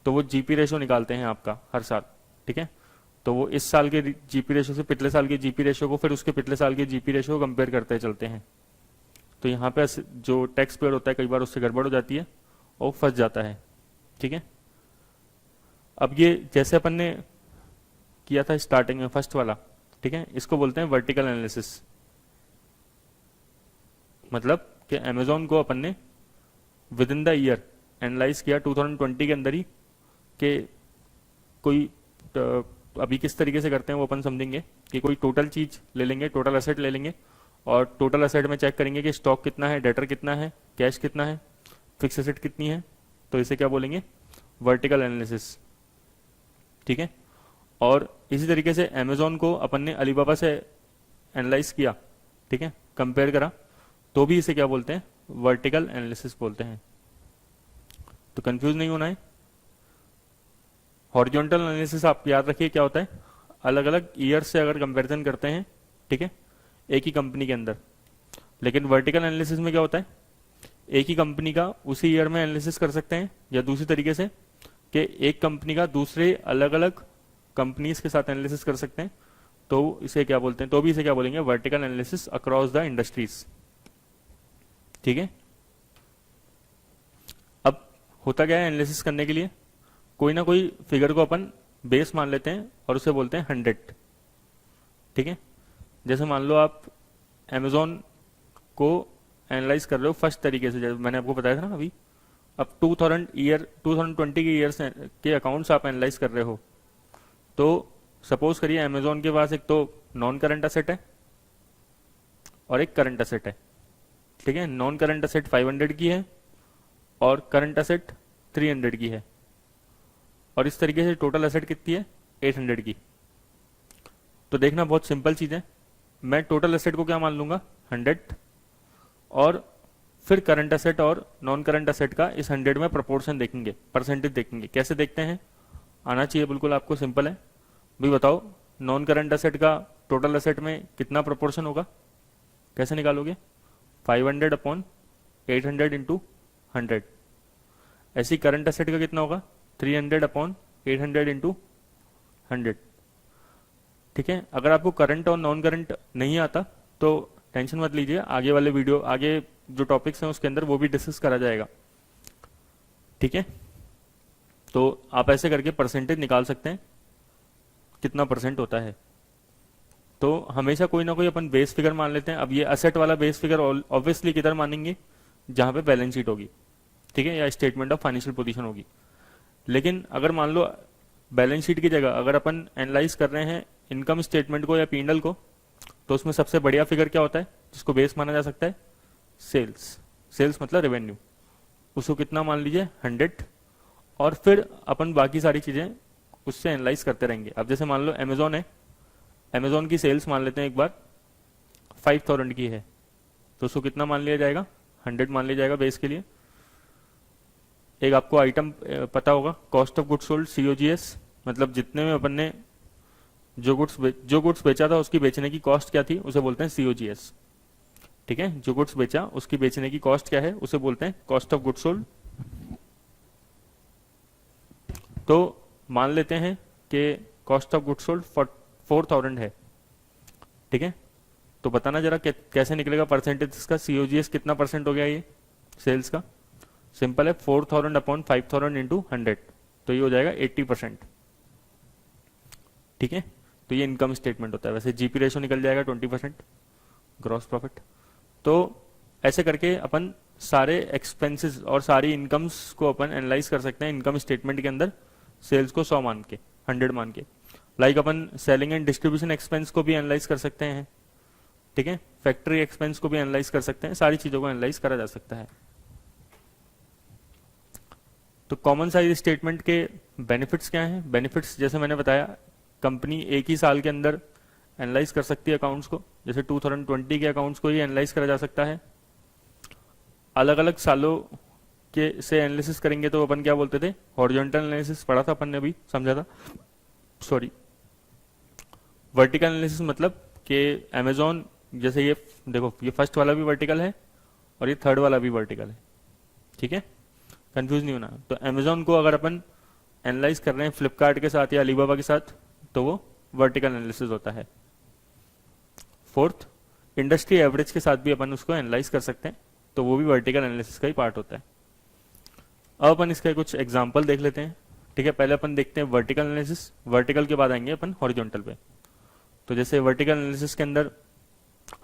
तो वो जीपी रेशो निकालते हैं आपका हर साल, ठीक है। तो वो इस साल के जीपी रेशो से पिछले साल के जीपी रेशो को, फिर उसके पिछले साल के जीपी रेशो को कंपेयर करते चलते हैं। तो यहाँ पे जो टैक्स पेयर होता है कई बार उससे गड़बड़ हो जाती है और फंस जाता है, ठीक है। अब ये जैसे अपन ने किया था स्टार्टिंग में फर्स्ट वाला, ठीक है, इसको बोलते हैं वर्टिकल एनालिसिस। मतलब कि अमेजोन को अपन ने with in the year analyse किया 2020 के अंदर ही, कि कोई अभी किस तरीके से करते हैं वो अपन समझेंगे, कि कोई टोटल चीज ले लेंगे, टोटल एसेट ले लेंगे, और टोटल एसेट में चेक करेंगे कि स्टॉक कितना है, डेटर कितना है, कैश कितना है, फिक्स एसेट कितनी है, तो इसे क्या बोलेंगे, वर्टिकल एनालिसिस, ठीक है। और इसी तरीके से अमेजोन को अपन ने अलीबाबा से एनालाइज किया, ठीक है, कंपेयर करा, तो भी इसे क्या बोलते हैं, वर्टिकल एनालिसिस बोलते हैं। तो कंफ्यूज नहीं होना है। हॉरिजॉन्टल एनालिसिस आप याद रखिए क्या होता है, अलग अलग ईयर से अगर कंपैरिजन करते हैं, ठीक है, एक ही कंपनी के अंदर। लेकिन वर्टिकल एनालिसिस में क्या होता है, एक ही कंपनी का उसी ईयर में एनालिसिस कर सकते हैं, या दूसरी तरीके से कि एक कंपनी का दूसरे अलग अलग कंपनीज के साथ एनालिसिस कर सकते हैं, तो इसे क्या बोलते हैं, तो भी इसे क्या बोलेंगे, vertical analysis across the industries, ठीक है। अब होता क्या है, एनालिसिस करने के लिए कोई ना कोई फिगर को अपन बेस मान लेते हैं और उसे बोलते हैं 100, ठीक है। जैसे मान लो आप अमेजोन को एनालाइज कर रहे हो फर्स्ट तरीके से, जैसे मैंने आपको बताया था ना अभी। अब 2020 के ईयर के अकाउंट्स आप एनालाइज कर रहे हो, तो सपोज करिए अमेजोन के पास एक तो नॉन करंट असेट है और एक करंट असेट है, ठीक है। नॉन करंट असेट 500 की है और करंट असेट 300 की है, और इस तरीके से टोटल असेट कितनी है, 800 की। तो देखना बहुत सिंपल चीज है, मैं टोटल असेट को क्या मान लूंगा, 100, और फिर करंट असेट और नॉन करंट असेट का इस 100 में प्रोपोर्शन देखेंगे, परसेंटेज देखेंगे। कैसे देखते हैं, आना चाहिए बिल्कुल आपको, सिंपल है भाई। बताओ नॉन करंट असेट का टोटल असेट में कितना प्रोपोर्शन होगा, कैसे निकालोगे, 500 अपॉन 800 इंटू 100, ऐसे ही करंट एसेट का कितना होगा, 300 अपॉन 800 इंटू 100। ठीक है, अगर आपको करंट और नॉन करंट नहीं आता तो टेंशन मत लीजिए, आगे वाले वीडियो, आगे जो टॉपिक्स हैं उसके अंदर वो भी डिस्कस करा जाएगा। ठीक है, तो आप ऐसे करके परसेंटेज निकाल सकते हैं कितना परसेंट होता है। तो हमेशा कोई ना कोई अपन बेस फिगर मान लेते हैं। अब ये असेट वाला बेस फिगर ऑब्वियसली किधर मानेंगे, जहां पे बैलेंस शीट होगी, ठीक है, या स्टेटमेंट ऑफ फाइनेंशियल पोजीशन होगी। लेकिन अगर मान लो बैलेंस शीट की जगह अगर अपन एनालाइज कर रहे हैं इनकम स्टेटमेंट को या पीएनएल को, तो उसमें सबसे बढ़िया फिगर क्या होता है जिसको बेस माना जा सकता है, सेल्स। सेल्स मतलब रेवेन्यू, उसको कितना मान लीजिए 100, और फिर अपन बाकी सारी चीजें उससे एनालाइज करते रहेंगे। अब जैसे मान लो अमेजोन है, अमेजोन की सेल्स मान लेते हैं एक बार 5000 की है, तो उसको कितना मान लिया जाएगा, 100 मान लिया जाएगा बेस के लिए। एक आपको आइटम पता होगा, cost of goods sold, COGS, मतलब जितने में अपन ने जो गुड्स बेचा था उसकी बेचने की कॉस्ट क्या थी, उसे बोलते हैं सीओजीएस। ठीक है, जो गुड्स बेचा उसकी बेचने की कॉस्ट क्या है, उसे बोलते हैं कॉस्ट ऑफ गुड्स सोल्ड। तो मान लेते हैं कि कॉस्ट ऑफ गुड्स सोल्ड 4000 है। ठीक है, तो बताना जरा कैसे निकलेगा परसेंटेज इसका, सीओजीएस कितना परसेंट हो गया ये सेल्स का। सिंपल है, 4000 अपॉन 5000 इंटू 100, तो ये हो जाएगा 80%। ठीक है, तो ये इनकम स्टेटमेंट होता है। वैसे जीपी रेशो निकल जाएगा 20% ग्रॉस प्रॉफिट। तो ऐसे करके अपन सारे एक्सपेंसेस और सारी इनकम्स को अपन एनालाइज कर सकते हैं इनकम स्टेटमेंट के अंदर, सेल्स को 100 मान के, 100 मान के। Like upon selling and distribution expense को भी एनालाइज कर सकते हैं। ठीक है, फैक्ट्री एक्सपेंस को भी एनालाइज कर सकते हैं, सारी चीजों को एनालाइज करा जा सकता है। तो कॉमन साइज स्टेटमेंट के बेनिफिट्स क्या हैं? बेनिफिट्स जैसे मैंने बताया, कंपनी एक ही साल के अंदर एनालाइज कर सकती है अकाउंट्स को, जैसे 2020 के अकाउंट्स को ही एनालाइज करा जा सकता है। अलग अलग सालों के से एनालिसिस करेंगे तो अपन क्या बोलते थे, हॉरिजॉन्टल एनालिसिस पढ़ा था अपन ने, अभी समझा था, सॉरी। वर्टिकल एनालिसिस मतलब कि अमेजोन, जैसे ये देखो, ये फर्स्ट वाला भी वर्टिकल है और ये थर्ड वाला भी वर्टिकल है। ठीक है, कंफ्यूज नहीं होना। तो अमेजोन को अगर अपन एनालाइज कर रहे हैं फ्लिपकार्ट के साथ या अलीबाबा के साथ, तो वो वर्टिकल एनालिसिस होता है। फोर्थ, इंडस्ट्री एवरेज के साथ भी अपन उसको एनालाइज कर सकते हैं, तो वो भी वर्टिकल एनालिसिस का ही पार्ट होता है। अब अपन इसका कुछ एग्जाम्पल देख लेते हैं। ठीक है, पहले अपन देखते हैं वर्टिकल एनालिसिस, वर्टिकल के बाद आएंगे अपन हॉरिजॉन्टल पे। तो जैसे वर्टिकल एनालिसिस के अंदर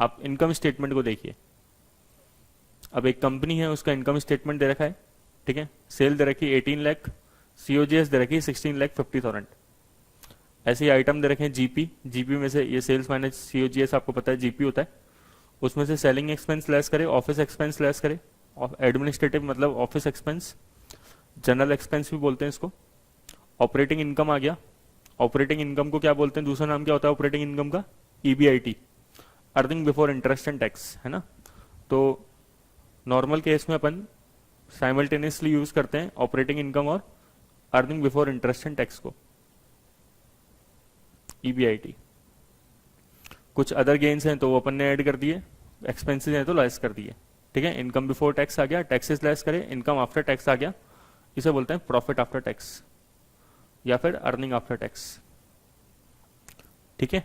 आप इनकम स्टेटमेंट को देखिए। अब एक कंपनी है, उसका इनकम स्टेटमेंट दे रखा है। ठीक है, सेल दे रखी 18 लाख, सीओजीएस दे रखी 16,50,000। ऐसे ही आइटम दे रखे हैं जीपी, जीपी में से ये सेल्स माइनस सीओजीएस आपको पता है जीपी होता है, उसमें से सेलिंग एक्सपेंस लेस करे, ऑफिस एक्सपेंस लेस करे, एडमिनिस्ट्रेटिव मतलब ऑफिस एक्सपेंस, जनरल एक्सपेंस भी बोलते हैं इसको। ऑपरेटिंग इनकम आ गया, ऑपरेटिंग इनकम को क्या बोलते हैं, दूसरा नाम क्या होता है ऑपरेटिंग इनकम का, EBIT, earning before interest and tax, है ना। तो नॉर्मल केस में अपन साइमल्टेनियसली यूज करते हैं ऑपरेटिंग इनकम और earning before interest and tax को, ईबीआईटी। कुछ अदर गेन्स हैं तो वो अपन ने ऐड कर दिए, एक्सपेंसेस हैं तो लेस कर दिए। ठीक है, इनकम बिफोर टैक्स आ गया, टैक्सेस लेस करे, इनकम आफ्टर टैक्स आ गया, इसे बोलते हैं प्रॉफिट आफ्टर टैक्स या फिर अर्निंग आफ्टर टैक्स। ठीक है,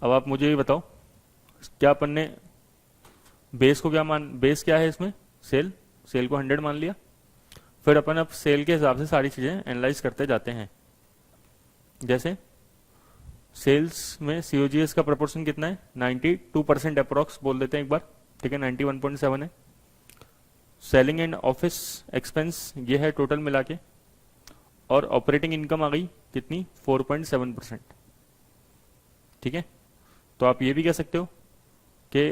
अब आप मुझे ये बताओ, क्या अपन ने बेस को बेस क्या है इसमें, सेल, सेल को 100 मान लिया। फिर अपन अब सेल के हिसाब से सारी चीजें एनालाइज करते जाते हैं। जैसे सेल्स में सीओजीएस का प्रोपोर्शन कितना है, 92% अप्रोक्स बोल देते हैं एक बार। ठीक है, 91.7 है। सेलिंग एंड ऑफिस एक्सपेंस ये है टोटल मिला के, और ऑपरेटिंग इनकम आ गई कितनी, 4.7%। ठीक है, तो आप ये भी कह सकते हो कि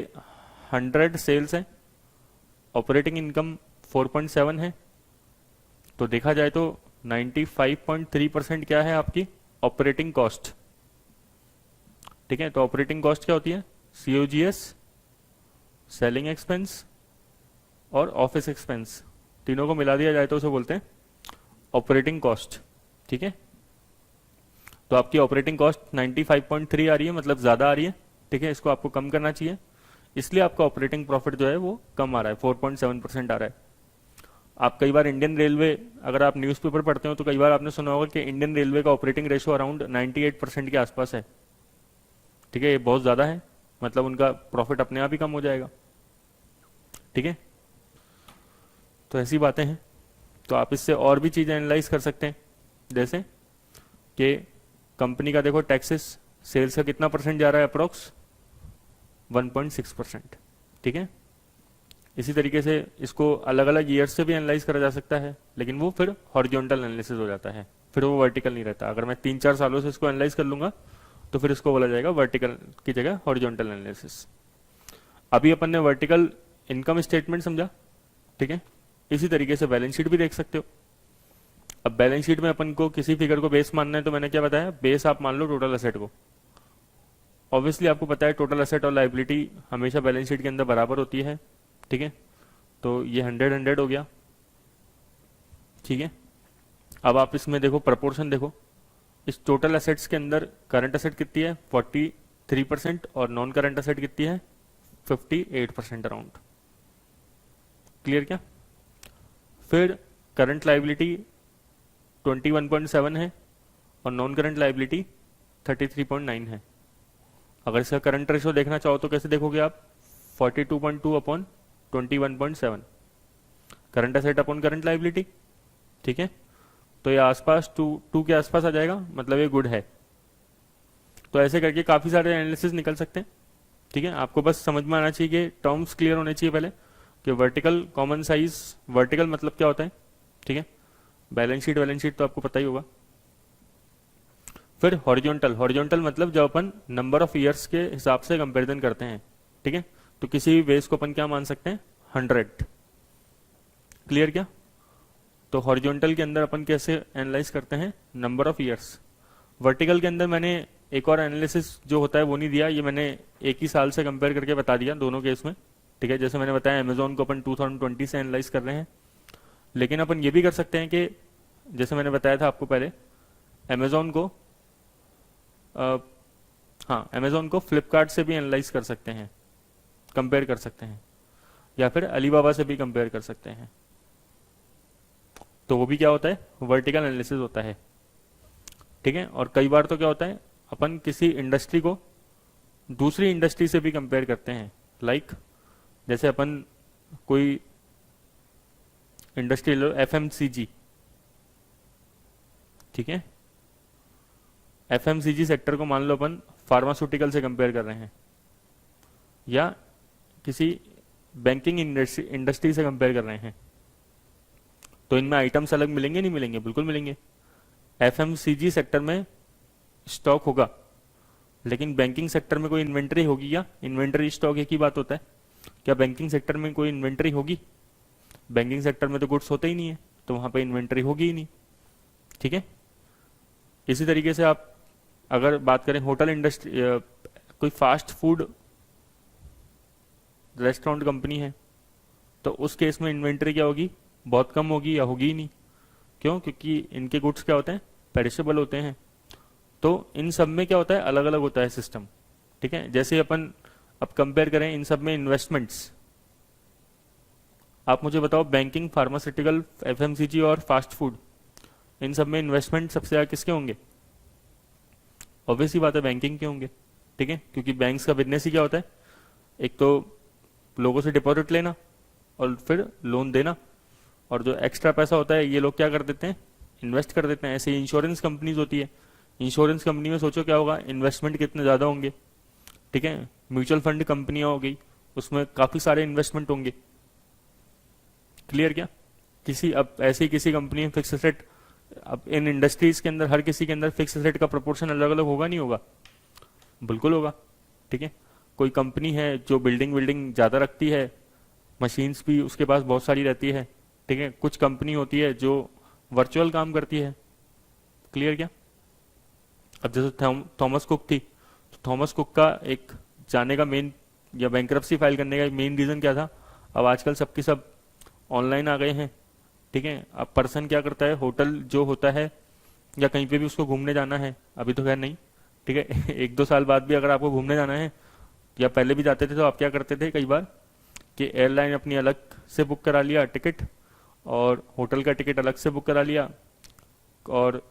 100 सेल्स है, ऑपरेटिंग इनकम 4.7 है, तो देखा जाए तो 95.3% क्या है आपकी ऑपरेटिंग कॉस्ट। ठीक है, तो ऑपरेटिंग कॉस्ट क्या होती है, सीओजीएस, सेलिंग एक्सपेंस और ऑफिस एक्सपेंस, तीनों को मिला दिया जाए तो उसे बोलते हैं ऑपरेटिंग कॉस्ट। ठीक है, तो आपकी ऑपरेटिंग कॉस्ट 95.3 आ रही है, मतलब ज्यादा आ रही है। ठीक है, इसको आपको कम करना चाहिए, इसलिए आपका ऑपरेटिंग प्रॉफिट जो है वो कम आ रहा है, 4.7% आ रहा है। आप कई बार इंडियन रेलवे, अगर आप न्यूज़पेपर पढ़ते हो तो कई बार आपने सुना होगा कि इंडियन रेलवे का ऑपरेटिंग रेशो अराउंड 98% के आसपास है। ठीक है, ये बहुत ज़्यादा है, मतलब उनका प्रॉफिट अपने आप ही कम हो जाएगा। ठीक है, तो ऐसी बातें हैं। तो आप इससे और भी चीज़ें एनालाइज कर सकते हैं, जैसे कि कंपनी का देखो टैक्सेस, सेल्स का कितना परसेंट जा रहा है, अप्रोक्स 1.6%। ठीक है, इसी तरीके से इसको अलग अलग ईयर से भी एनालाइज करा जा सकता है, लेकिन वो फिर हॉरिजॉन्टल एनालिसिस हो जाता है, फिर वो वर्टिकल नहीं रहता। अगर मैं 3-4 सालों से इसको एनालाइज कर लूंगा तो फिर इसको बोला जाएगा वर्टिकल की जगह हॉरिजॉन्टल एनालिसिस। अभी अपन ने वर्टिकल इनकम स्टेटमेंट समझा। ठीक है, इसी तरीके से बैलेंस शीट भी देख सकते हो। अब बैलेंस शीट में अपन को किसी फिगर को बेस मानना है, तो मैंने क्या बताया, बेस आप मान लो टोटल असेट को। ऑब्वियसली आपको पता है टोटल असेट और लाइबिलिटी हमेशा बैलेंस शीट के अंदर बराबर होती है। ठीक है, तो ये 100 हो गया। ठीक है, अब आप इसमें देखो प्रपोर्शन देखो, इस टोटल असेट्स के अंदर करंट असेट कितनी है, 43% और नॉन करंट असेट कितनी है, 58% अराउंड। क्लियर क्या? फिर करंट लाइबिलिटी 21.7 है और नॉन करंट लाइबिलिटी 33.9 है। अगर इसका करंट रेशो देखना चाहो तो कैसे देखोगे आप, 42.2 upon 21.7, current asset upon current liability. ठीक है, तो ये आसपास 2 के आसपास आ जाएगा, मतलब ये गुड है। तो ऐसे करके काफी सारे एनालिसिस निकल सकते हैं। ठीक है, आपको बस समझ में आना चाहिए कि टर्म्स क्लियर होने चाहिए पहले, कि वर्टिकल कॉमन साइज, वर्टिकल मतलब क्या होता है। ठीक है, बैलेंस शीट तो आपको पता ही होगा। फिर हॉरिजॉन्टल, हॉरिजॉन्टल मतलब जब अपन नंबर ऑफ ईयर्स के हिसाब से कंपैरिजन करते हैं। ठीक है, तो किसी भी बेस को अपन क्या मान सकते हैं, 100। क्लियर क्या? तो हॉरिजॉन्टल के अंदर अपन कैसे एनालाइज करते हैं, नंबर ऑफ ईयर्स। वर्टिकल के अंदर मैंने एक और एनालिसिस जो होता है वो नहीं दिया, ये मैंने एक ही साल से कंपेयर करके बता दिया दोनों केस में। ठीक है, जैसे मैंने बताया अमेजोन को अपन 2020 से एनालाइज कर रहे हैं, लेकिन अपन ये भी कर सकते हैं कि जैसे मैंने बताया था आपको पहले, अमेजोन को अमेजोन को फ्लिपकार्ट से भी एनालाइज कर सकते हैं, कंपेयर कर सकते हैं, या फिर अलीबाबा से भी कंपेयर कर सकते हैं। तो वो भी क्या होता है, वर्टिकल एनालिसिस होता है। ठीक है, और कई बार तो क्या होता है, अपन किसी इंडस्ट्री को दूसरी इंडस्ट्री से भी कंपेयर करते हैं। लाइक जैसे अपन कोई इंडस्ट्री लो, एफएमसीजी। ठीक है, एफएमसीजी सेक्टर को मान लो अपन फार्मास्यूटिकल से कंपेयर कर रहे हैं, या किसी बैंकिंग इंडस्ट्री से कंपेयर कर रहे हैं, तो इनमें आइटम्स अलग मिलेंगे नहीं मिलेंगे, बिल्कुल मिलेंगे। एफएमसीजी सेक्टर में स्टॉक होगा, लेकिन बैंकिंग सेक्टर में कोई इन्वेंट्री होगी या इन्वेंट्री स्टॉक एक ही बात होता है? क्या बैंकिंग सेक्टर में कोई इन्वेंट्री होगी? बैंकिंग सेक्टर में तो गुड्स होते ही नहीं है, तो वहां पे इन्वेंट्री होगी ही नहीं। ठीक है, इसी तरीके से आप अगर बात करें होटल इंडस्ट्री, कोई फास्ट फूड रेस्टोरेंट कंपनी है, तो उस केस में इन्वेंट्री क्या होगी, बहुत कम होगी या होगी ही नहीं। क्यों? क्योंकि इनके गुड्स क्या होते हैं, पेरिशेबल होते हैं। तो इन सब में क्या होता है, अलग अलग होता है सिस्टम। ठीक है, जैसे अपन अब कंपेयर करें इन सब में इन्वेस्टमेंट्स, आप मुझे बताओ बैंकिंग, फार्मास्यूटिकल, एफएमसीजी और फास्ट फूड, इन सब में इन्वेस्टमेंट सबसे ज्यादा किसके होंगे? ऑब्वियस ही बात है, बैंकिंग के होंगे। ठीक है, क्योंकि बैंक्स का बिजनेस ही क्या होता है, एक तो लोगों से डिपॉजिट लेना और फिर लोन देना, और जो एक्स्ट्रा पैसा होता है ये लोग क्या कर देते हैं, इन्वेस्ट कर देते हैं। ऐसे इंश्योरेंस कंपनीज होती है, इंश्योरेंस कंपनी में सोचो क्या होगा, इन्वेस्टमेंट कितने ज़्यादा होंगे। ठीक है, म्यूचुअल फंड कंपनियां हो गई, उसमें काफ़ी सारे इन्वेस्टमेंट होंगे। क्लियर क्या? किसी अब ऐसी किसी कंपनी में फिक्स एसेट, अब इन इंडस्ट्रीज के अंदर हर किसी के अंदर फिक्स एसेट का प्रोपोर्शन अलग अलग होगा नहीं होगा? बिल्कुल होगा। ठीक है, कोई कंपनी है जो बिल्डिंग बिल्डिंग ज़्यादा रखती है, मशीन्स भी उसके पास बहुत सारी रहती है। ठीक है, कुछ कंपनी होती है जो वर्चुअल काम करती है। क्लियर क्या? अब जैसे थॉमस कुक थी, तो थॉमस कुक का एक जाने का मेन या बैंक्रप्सी फाइल करने का मेन रीजन क्या था, अब आजकल सबकी सब ऑनलाइन आ गए हैं। ठीक है, अब पर्सन क्या करता है, होटल जो होता है या कहीं पे भी उसको घूमने जाना है, अभी तो खैर नहीं, ठीक है 1-2 साल बाद भी अगर आपको घूमने जाना है, या पहले भी जाते थे, तो आप क्या करते थे कई बार कि एयरलाइन अपनी अलग से बुक करा लिया टिकट, और होटल का टिकट अलग से बुक करा लिया, और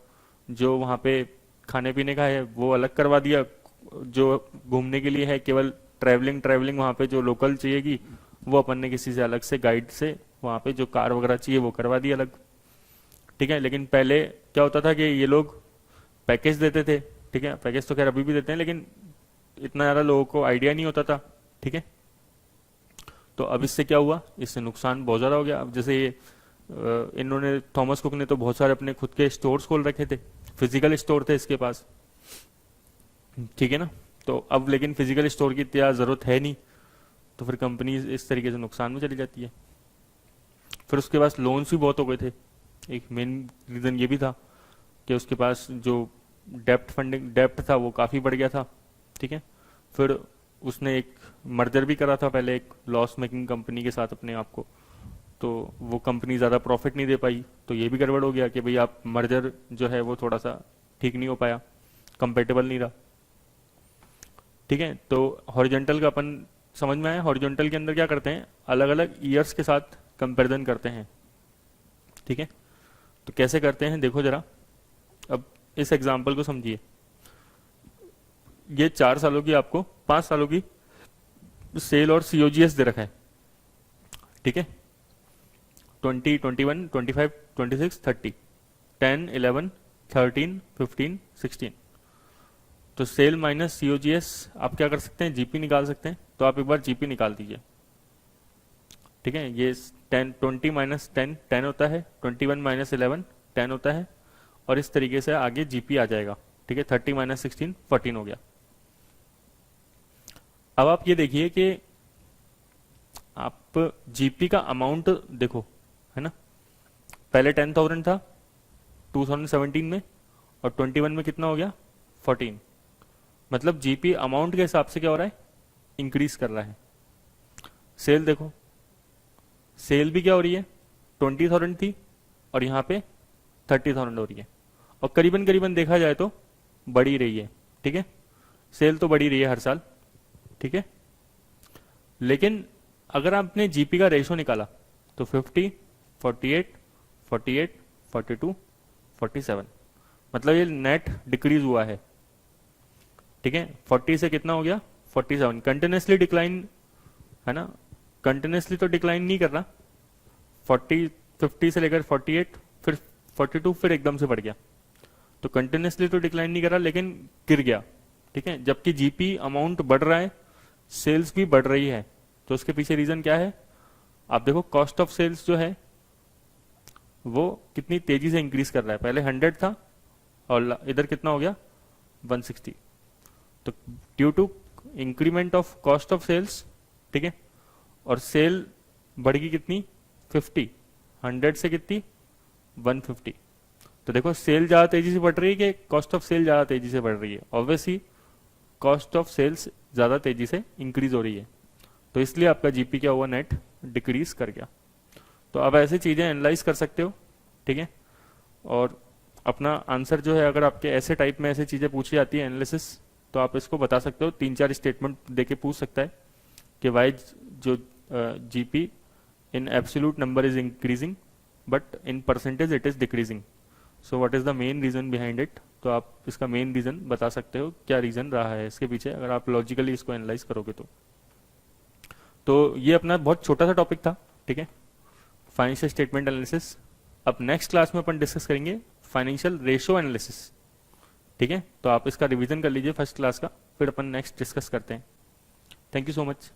जो वहाँ पे खाने पीने का है वो अलग करवा दिया, जो घूमने के लिए है केवल ट्रैवलिंग ट्रैवलिंग वहाँ पे जो लोकल चाहिएगी वो अपन ने किसी से अलग से गाइड से वहाँ पे जो कार वगैरह चाहिए वो करवा दी अलग। ठीक है, लेकिन पहले क्या होता था कि ये लोग पैकेज देते थे। ठीक है, पैकेज तो खैर अभी भी देते हैं, लेकिन इतना ज़्यादा लोगों को आइडिया नहीं होता था। ठीक है, तो अब इससे क्या हुआ, इससे नुकसान बहुत ज़्यादा हो गया। अब जैसे ये इन्होंने थॉमस कुक ने तो बहुत सारे अपने खुद के स्टोर्स खोल रखे थे, फिजिकल स्टोर थे इसके पास। ठीक है ना, तो अब लेकिन फिजिकल स्टोर की इतनी ज़रूरत है नहीं, तो फिर कंपनी इस तरीके से नुकसान में चली जाती है। फिर उसके पास लोन्स भी बहुत हो गए थे। एक मेन रीज़न ये भी था कि उसके पास जो डेप्ट था वो काफ़ी बढ़ गया था। ठीक है, फिर उसने एक मर्जर भी करा था पहले एक लॉस मेकिंग कंपनी के साथ अपने आप को, तो वो कंपनी ज़्यादा प्रॉफिट नहीं दे पाई, तो ये भी गड़बड़ हो गया कि भाई आप मर्जर जो है वो थोड़ा सा ठीक नहीं हो पाया, कंपेटेबल नहीं रहा। ठीक है, तो हॉरिजॉन्टल का अपन समझ में आया। हॉरिजॉन्टल के अंदर क्या करते हैं, अलग अलग ईयर्स के साथ कंपैरिजन करते हैं। ठीक है, तो कैसे करते हैं देखो जरा, अब इस एग्जाम्पल को समझिए। ये 4 सालों की आपको 5 सालों की सेल और सीओजीएस दे रखा है। ठीक है, 20, 21, 25, 26, 30, 10, 11, 13, 15, 16। तो सेल माइनस सीओजीएस आप क्या कर सकते हैं, जीपी निकाल सकते हैं। तो आप एक बार जीपी निकाल दीजिए। ठीक है, ये 10, 20 माइनस 10 10 होता है, 21 माइनस 11 10 होता है, और इस तरीके से आगे जीपी आ जाएगा। ठीक है, 30 माइनस 16 14 हो गया। अब आप ये देखिए कि आप जीपी का अमाउंट देखो, है ना, पहले 10,000 था 2017 में, और 21 में कितना हो गया 14। मतलब जीपी अमाउंट के हिसाब से क्या हो रहा है, इंक्रीज कर रहा है। सेल देखो, सेल भी क्या हो रही है, 20,000 थी और यहाँ पे 30,000 हो रही है, और करीबन करीबन देखा जाए तो बढ़ ही रही है। ठीक है, सेल तो बढ़ ही रही है हर साल। ठीक है, लेकिन अगर आपने जीपी का रेशो निकाला तो 50, 48, 48, 42, 47, मतलब ये नेट डिक्रीज हुआ है। ठीक है, 40 से कितना हो गया 47, कंटिन्यूसली डिक्लाइन है ना, कंटिन्यूसली तो डिक्लाइन नहीं कर रहा। 50 से लेकर 48, फिर 42, फिर एकदम से बढ़ गया, तो कंटिन्यूसली तो डिक्लाइन नहीं कर रहा लेकिन गिर गया। ठीक है, जबकि जीपी अमाउंट बढ़ रहा है, सेल्स भी बढ़ रही है, तो उसके पीछे रीजन क्या है, आप देखो कॉस्ट ऑफ सेल्स जो है वो कितनी तेजी से इंक्रीज कर रहा है। पहले 100 था और इधर कितना हो गया 160, तो due to increment of cost of sales. ठीक है, और सेल बढ़ गई कितनी 50, 100 से कितनी 150। तो देखो सेल ज्यादा तेजी से बढ़ रही है कि कॉस्ट ऑफ सेल ज्यादा तेजी से बढ़ रही है, ऑब्वियसली कॉस्ट ऑफ सेल्स ज्यादा तेजी से इंक्रीज हो रही है, तो इसलिए आपका जीपी क्या हुआ, नेट डिक्रीज कर गया। तो आप ऐसी चीजें एनालाइज कर सकते हो। ठीक है, और अपना आंसर जो है, अगर आपके ऐसे टाइप में ऐसी चीजें पूछी जाती है एनालिसिस, तो आप इसको बता सकते हो, 3-4 स्टेटमेंट देके पूछ सकता है कि वाई जो GP in absolute number is increasing but in percentage it is decreasing, so what is the main reason behind it. तो आप इसका मेन रीजन बता सकते हो, क्या रीजन रहा है इसके पीछे, अगर आप लॉजिकली इसको एनालाइज करोगे तो ये अपना बहुत छोटा सा टॉपिक था। ठीक है, फाइनेंशियल स्टेटमेंट एनालिसिस। अब नेक्स्ट क्लास में अपन डिस्कस करेंगे फाइनेंशियल रेशो एनालिसिस। ठीक है, तो आप इसका रिवीजन कर लीजिए फर्स्ट क्लास का, फिर अपन नेक्स्ट डिस्कस करते हैं। Thank you so much.